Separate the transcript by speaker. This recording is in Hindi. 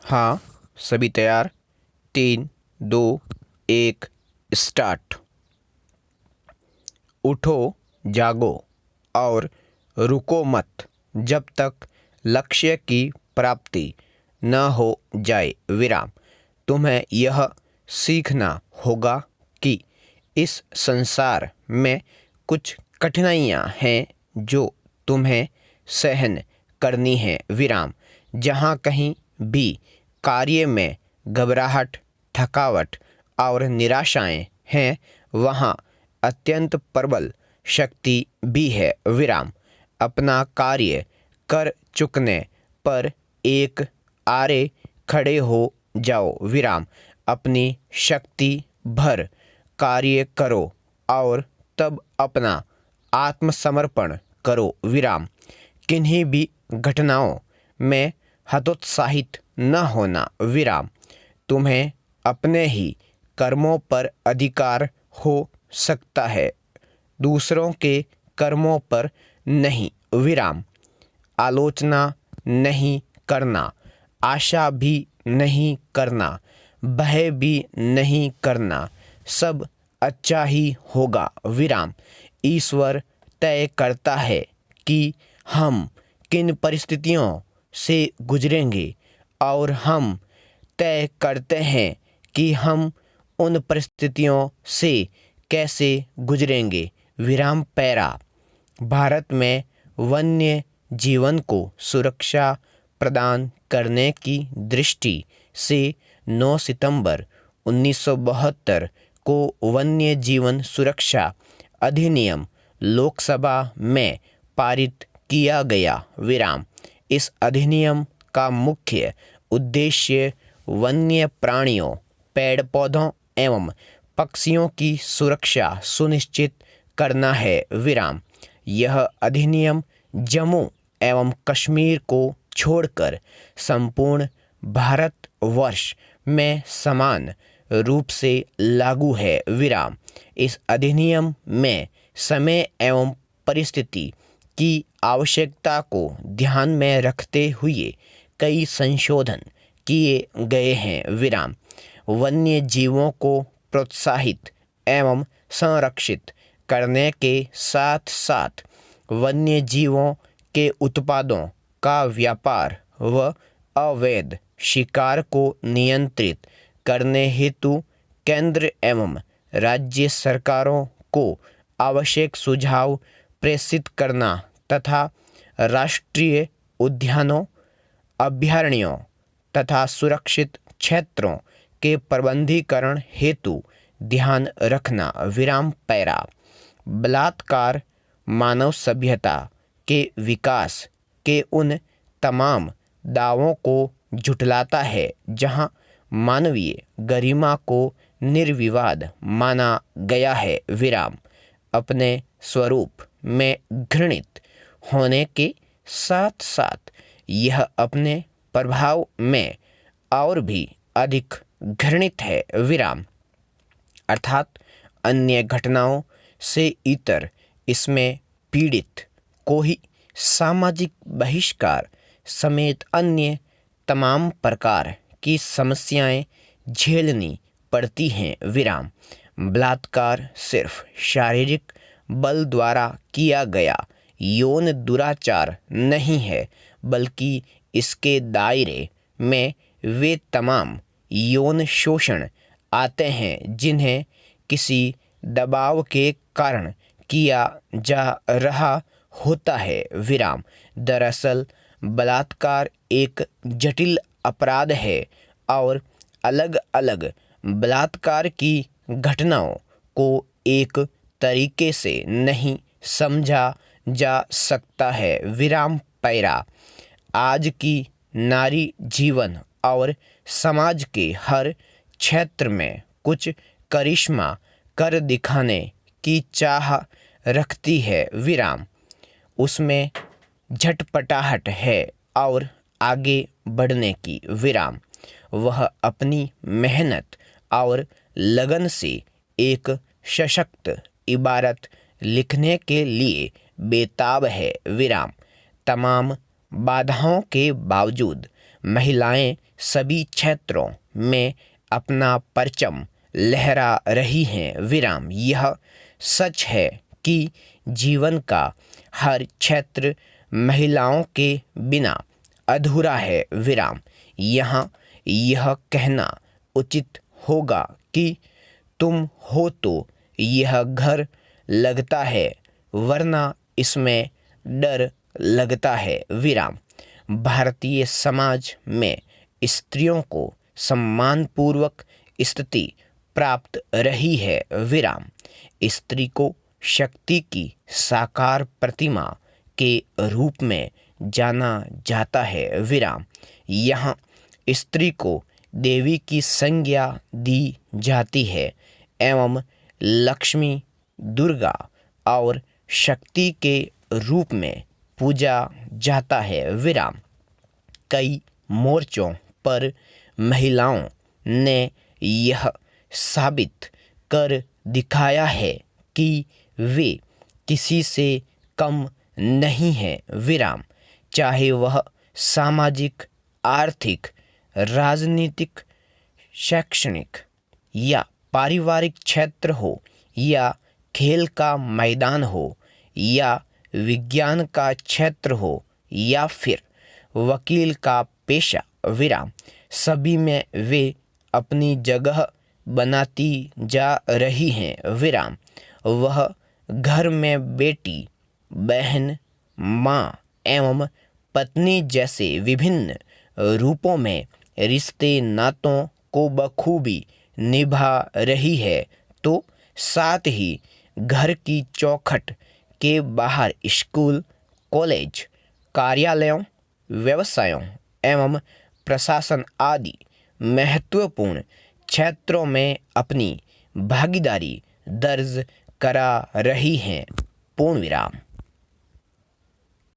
Speaker 1: हाँ, सभी तैयार। 3, 2, 1 स्टार्ट। उठो, जागो और रुको मत जब तक लक्ष्य की प्राप्ति न हो जाए। विराम। तुम्हें यह सीखना होगा कि इस संसार में कुछ कठिनाइयाँ हैं जो तुम्हें सहन करनी है। विराम। जहाँ कहीं भी कार्य में घबराहट, थकावट और निराशाएं हैं, वहाँ अत्यंत प्रबल शक्ति भी है। विराम। अपना कार्य कर चुकने पर एक आरे खड़े हो जाओ। विराम। अपनी शक्ति भर कार्य करो और तब अपना आत्मसमर्पण करो। विराम। किन्हीं भी घटनाओं में हतोत्साहित न होना। विराम। तुम्हें अपने ही कर्मों पर अधिकार हो सकता है, दूसरों के कर्मों पर नहीं। विराम। आलोचना नहीं करना, आशा भी नहीं करना, भय भी नहीं करना, सब अच्छा ही होगा। विराम। ईश्वर तय करता है कि हम किन परिस्थितियों से गुजरेंगे और हम तय करते हैं कि हम उन परिस्थितियों से कैसे गुजरेंगे। विराम। पैरा। भारत में वन्य जीवन को सुरक्षा प्रदान करने की दृष्टि से 9 सितंबर 1972 को वन्य जीवन सुरक्षा अधिनियम लोकसभा में पारित किया गया। विराम। इस अधिनियम का मुख्य उद्देश्य वन्य प्राणियों, पेड़ पौधों एवं पक्षियों की सुरक्षा सुनिश्चित करना है। विराम। यह अधिनियम जम्मू एवं कश्मीर को छोड़कर संपूर्ण भारतवर्ष में समान रूप से लागू है। विराम। इस अधिनियम में समय एवं परिस्थिति की आवश्यकता को ध्यान में रखते हुए कई संशोधन किए गए हैं। विराम। वन्य जीवों को प्रोत्साहित एवं संरक्षित करने के साथ साथ वन्य जीवों के उत्पादों का व्यापार व अवैध शिकार को नियंत्रित करने हेतु केंद्र एवं राज्य सरकारों को आवश्यक सुझाव प्रेषित करना तथा राष्ट्रीय उद्यानों, अभयारण्यों तथा सुरक्षित क्षेत्रों के प्रबंधीकरण हेतु ध्यान रखना। विराम। पैरा। बलात्कार मानव सभ्यता के विकास के उन तमाम दावों को झुठलाता है जहां मानवीय गरिमा को निर्विवाद माना गया है। विराम। अपने स्वरूप में घृणित होने के साथ साथ यह अपने प्रभाव में और भी अधिक घृणित है। विराम। अर्थात अन्य घटनाओं से इतर इसमें पीड़ित को ही सामाजिक बहिष्कार समेत अन्य तमाम प्रकार की समस्याएं झेलनी पड़ती हैं। विराम। बलात्कार सिर्फ शारीरिक बल द्वारा किया गया यौन दुराचार नहीं है, बल्कि इसके दायरे में वे तमाम यौन शोषण आते हैं जिन्हें किसी दबाव के कारण किया जा रहा होता है। विराम। दरअसल बलात्कार एक जटिल अपराध है और अलग अलग बलात्कार की घटनाओं को एक तरीके से नहीं समझा जा सकता है। विराम। पैरा। आज की नारी जीवन और समाज के हर क्षेत्र में कुछ करिश्मा कर दिखाने की चाह रखती है। विराम। उसमें झटपटाहट है और आगे बढ़ने की। विराम। वह अपनी मेहनत और लगन से एक सशक्त इबारत लिखने के लिए बेताब है। विराम। तमाम बाधाओं के बावजूद महिलाएं सभी क्षेत्रों में अपना परचम लहरा रही हैं विराम। यह सच है कि जीवन का हर क्षेत्र महिलाओं के बिना अधूरा है विराम। यहाँ यह कहना उचित होगा कि तुम हो तो यह घर लगता है, वरना इसमें डर लगता है विराम। भारतीय समाज में स्त्रियों को सम्मानपूर्वक स्थिति प्राप्त रही है विराम। स्त्री को शक्ति की साकार प्रतिमा के रूप में जाना जाता है विराम। यहाँ स्त्री को देवी की संज्ञा दी जाती है एवं लक्ष्मी, दुर्गा और शक्ति के रूप में पूजा जाता है विराम। कई मोर्चों पर महिलाओं ने यह साबित कर दिखाया है कि वे किसी से कम नहीं हैं विराम। चाहे वह सामाजिक, आर्थिक, राजनीतिक, शैक्षणिक या पारिवारिक क्षेत्र हो, या खेल का मैदान हो, या विज्ञान का क्षेत्र हो, या फिर वकील का पेशा विराम। सभी में वे अपनी जगह बनाती जा रही हैं विराम। वह घर में बेटी, बहन, माँ एवं पत्नी जैसे विभिन्न रूपों में रिश्ते नातों को बखूबी निभा रही है, तो साथ ही घर की चौखट के बाहर स्कूल, कॉलेज, कार्यालयों, व्यवसायों एवं प्रशासन आदि महत्वपूर्ण क्षेत्रों में अपनी भागीदारी दर्ज करा रही हैं। पूर्ण विराम।